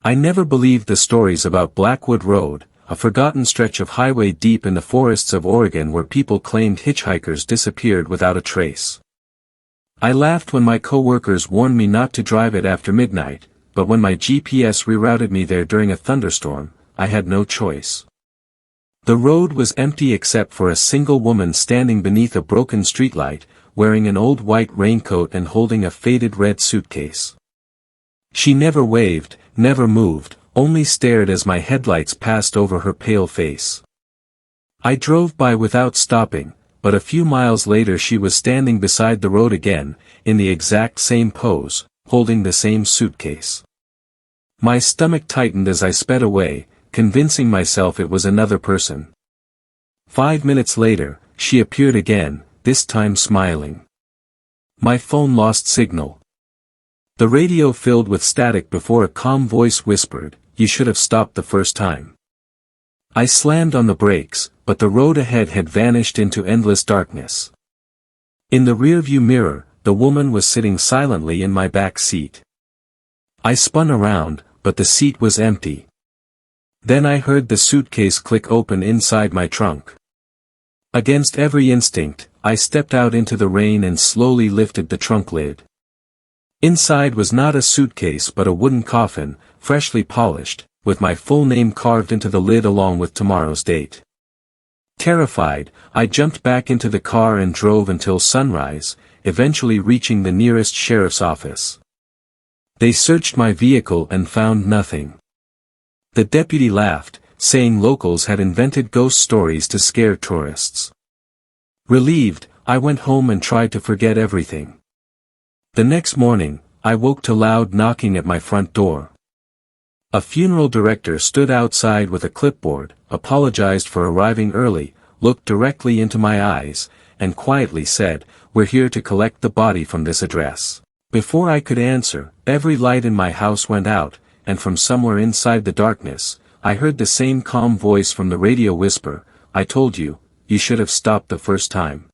I never believed the stories about Blackwood Road, a forgotten stretch of highway deep in the forests of Oregon where people claimed hitchhikers disappeared without a trace. I laughed when my co-workers warned me not to drive it after midnight, but when my GPS rerouted me there during a thunderstorm, I had no choice. The road was empty except for a single woman standing beneath a broken streetlight, wearing an old white raincoat and holding a faded red suitcase. She never waved, never moved, only stared as my headlights passed over her pale face. I drove by without stopping, but a few miles later she was standing beside the road again, in the exact same pose, holding the same suitcase. My stomach tightened as I sped away, convincing myself it was another person. 5 minutes later, she appeared again, this time smiling. My phone lost signal. The radio filled with static before a calm voice whispered, "You should have stopped the first time." I slammed on the brakes, but the road ahead had vanished into endless darkness. In the rearview mirror, the woman was sitting silently in my back seat. I spun around, but the seat was empty. Then I heard the suitcase click open inside my trunk. Against every instinct, I stepped out into the rain and slowly lifted the trunk lid. Inside was not a suitcase but a wooden coffin, freshly polished, with my full name carved into the lid along with tomorrow's date. Terrified, I jumped back into the car and drove until sunrise, eventually reaching the nearest sheriff's office. They searched my vehicle and found nothing. The deputy laughed, saying locals had invented ghost stories to scare tourists. Relieved, I went home and tried to forget everything. The next morning, I woke to loud knocking at my front door. A funeral director stood outside with a clipboard, apologized for arriving early, looked directly into my eyes, and quietly said, "We're here to collect the body from this address." Before I could answer, every light in my house went out, and from somewhere inside the darkness, I heard the same calm voice from the radio whisper, "I told you, you should have stopped the first time."